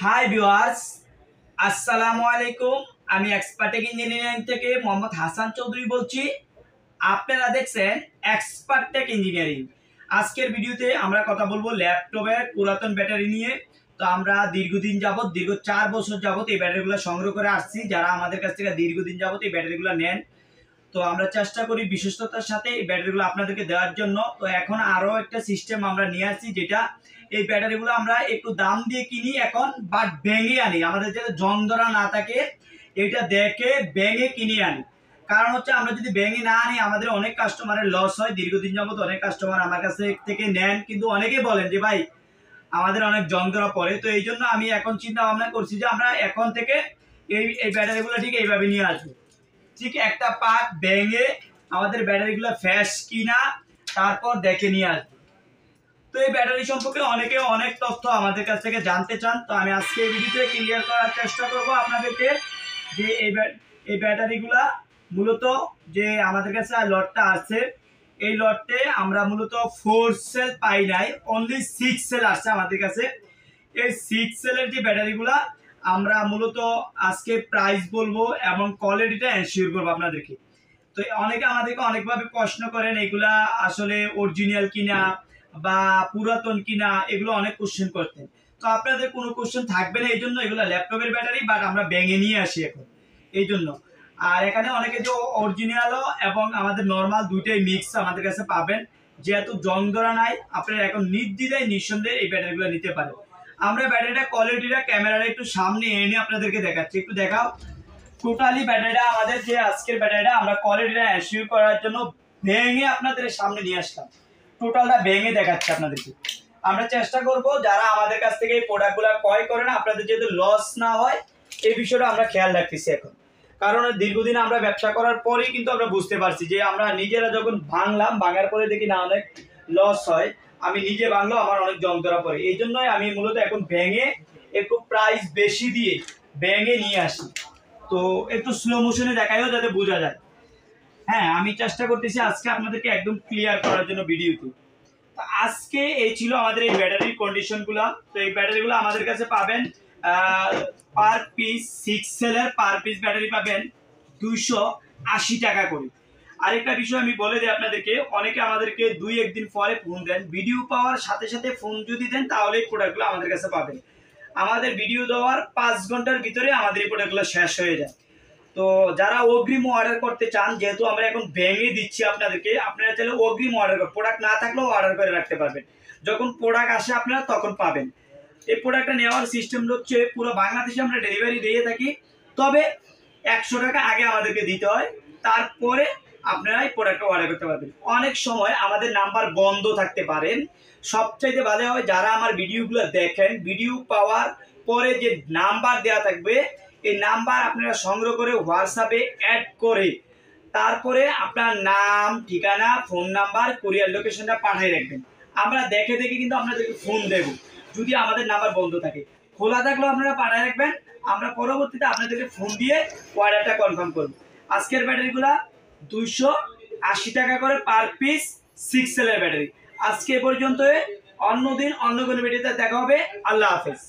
Hi viewers, আসসালামু আলাইকুম। আমি এক্সপার্টেক ইঞ্জিনিয়ারিং থেকে মোহাম্মদ হাসান চৌধুরী বলছি। আপনারা দেখছেন এক্সপার্টেক ইঞ্জিনিয়ারিং। আজকের ভিডিওতে আমরা কথা বলবো ল্যাপটপের পুরাতন ব্যাটারি নিয়ে। তো আমরা দীর্ঘদিন যাবত দীর্ঘ 4 বছর যাবত এই ব্যাটারিগুলো সংগ্রহ করে আসছি। যারা আমাদের কাছ থেকে দীর্ঘদিন যাবত এই ব্যাটারিগুলো নেন, তো আমরা চেষ্টা করি বিশ্বস্ততার সাথে এই ব্যাটারিগুলো আপনাদেরকে দেওয়ার জন্য। তো এখন আরো একটা সিস্টেম আমরা নিয়ে আসছি, যেটা এই ব্যাটারিগুলো আমরা একটু দাম দিয়ে কিনি এখন, বাট ভেঙে আনি, আমাদের যাতে জং ধরা না থাকে এটা দেখে ভেঙে কিনে আনি। কারণ হচ্ছে আমরা যদি ভেঙে না আনি আমাদের অনেক কাস্টমারের লস হয়। দীর্ঘদিন যাবত অনেক কাস্টমার আমার কাছে থেকে নেন, কিন্তু অনেকেই বলেন যে ভাই আমাদের অনেক জং ধরা পড়ে। তো এই জন্য আমি এখন চিন্তা ভাবনা করছি যে আমরা এখন থেকে এই ব্যাটারিগুলো ঠিক এইভাবে নিয়ে আসবো। ঠিক একটা পার্ট ভেঙে আমাদের ব্যাটারিগুলো ফ্রেশ কিনা তারপর দেখে নিয়ে আসবো। তো এই ব্যাটারি সম্পর্কে অনেকে অনেক তথ্য আমাদের কাছ থেকে জানতে চান। তো আমি আজকে এই ভিডিওতে ক্লিয়ার করার চেষ্টা করব আপনাদেরকে যে এই ব্যাটারিগুলা মূলত যে আমাদের কাছে লটটা আছে, এই লটে আমরা মূলত 4 সেল পাই নাই, অনলি 6 সেল আসছে আমাদের কাছে। এই 6 সেলের যে ব্যাটারিগুলা আমরা মূলত আজকে প্রাইস বলবো এবং কোয়ালিটিটা এনশিওর করবো আপনাদেরকে। তো অনেকে আমাদেরকে অনেকভাবে প্রশ্ন করেন এগুলা আসলে অরিজিনাল কিনা বা পুরাতন কিনা, এগুলো অনেক কোশ্চেন করতেন। তো আপনাদের কোনো কোশ্চেন থাকবে না, এই জন্য এগুলো ল্যাপটপের ব্যাটারি, বাট আমরা ভেঙে নিয়ে আসি এখন এই জন্য। আর এখানে অনেকে যে অরিজিনালও এবং আমাদের নর্মাল দুইটাই মিক্স আমাদের কাছে পাবেন। যেহেতু জং ধরা নাই, আপনারা এখন নির্দ্বিধায় নিঃসন্দেহে এই ব্যাটারিগুলো নিতে পারেন। আমরা ব্যাটারিটা কোয়ালিটিটা ক্যামেরাটা একটু সামনে এনে আপনাদেরকে দেখাচ্ছি, একটু দেখাও। টোটালি ব্যাটারিটা আমাদের যে আজকের ব্যাটারিটা আমরা কোয়ালিটিটা অ্যাসিওর করার জন্য ভেঙে আপনাদের সামনে নিয়ে আসলাম। টোটালটা ভেঙে দেখাচ্ছি আপনাদেরকে। আমরা চেষ্টা করব যারা আমাদের কাছ থেকে এই প্রোডাক্টগুলো ক্রয় করেন আপনাদের যেহেতু লস না হয়, এই বিষয়টা আমরা খেয়াল রাখতেছি এখন। কারণ দীর্ঘদিন আমরা ব্যবসা করার পরেই কিন্তু আমরা বুঝতে পারছি যে আমরা নিজেরা যখন ভাঙার পরে দেখি না অনেক লস হয়। আমি নিজে ভাঙলেও আমার অনেক জং ধরা পড়ে, এই জন্যই আমি মূলত এখন ভেঙে একটু প্রাইস বেশি দিয়ে ভেঙে নিয়ে আসি। তো একটু স্লো মোশনে দেখাইও যাতে বোঝা যায়। হ্যাঁ, আমি চেষ্টা করতেছি আজকে আপনাদেরকে একদম ক্লিয়ার করার জন্য ভিডিওতে। তো আজকে এই ছিল আমাদের এই ব্যাটারির কন্ডিশনগুলো। তো এই ব্যাটারিগুলো আমাদের কাছে পাবেন পার পিস 6 সেলের পার পিস ব্যাটারি পাবেন 280 টাকা করে। আরেকটা বিষয় আমি বলে দিই আপনাদেরকে, অনেকে আমাদেরকে 2-1 দিন পরে ফোন দেন, ভিডিও পাওয়ার সাথে সাথে ফোন যদি দেন তাহলে এই প্রোডাক্টগুলো আমাদের কাছে পাবেন। আমাদের ভিডিও দেওয়ার 5 ঘন্টার ভিতরে আমাদের এই প্রোডাক্টগুলো শেষ হয়ে যায়। তো যারা অগ্রিম অর্ডার করতে চান, যেহেতু আমরা এখন ভেঙে দিচ্ছি আপনাদেরকে, আপনারা চাইলে অগ্রিম অর্ডার করে, প্রোডাক্ট না থাকলেও অর্ডার করে রাখতে পারবেন। যখন প্রোডাক্ট আসে আপনারা তখন পাবেন। এই প্রোডাক্টটা নেওয়ার সিস্টেম হচ্ছে পুরো বাংলাদেশে আমরা ডেলিভারি দিয়ে থাকি, তবে 100 টাকা আগে আমাদেরকে দিতে হয়, তারপরে আপনারা এই প্রোডাক্টটা অর্ডার করতে পারবেন। অনেক সময় আমাদের নাম্বার বন্ধ থাকতে পারেন। সবচাইতে ভালো হয় যারা আমার ভিডিওগুলো দেখেন, ভিডিও পাওয়ার পরে যে নাম্বার দেওয়া থাকবে এই নাম্বার আপনারা সংগ্রহ করে হোয়াটসঅ্যাপে অ্যাড করে তারপরে আপনার নাম, ঠিকানা, ফোন নাম্বার, কুরিয়ার লোকেশনটা পাঠিয়ে রাখবেন। আমরা দেখে দেখে কিন্তু আপনাদেরকে ফোন দেব। যদি আমাদের নাম্বার বন্ধ থাকে, খোলা থাকলেও আপনারা পাঠিয়ে রাখবেন, আমরা পরবর্তীতে আপনাদেরকে ফোন দিয়ে অর্ডারটা কনফার্ম করব। আজকের ব্যাটারিগুলা 280 টাকা করে পার পিস 6 সেলের ব্যাটারি। আজকে পর্যন্ত, অন্যদিন অন্য কোনো ভিডিওতে দেখা হবে। আল্লাহ হাফেজ।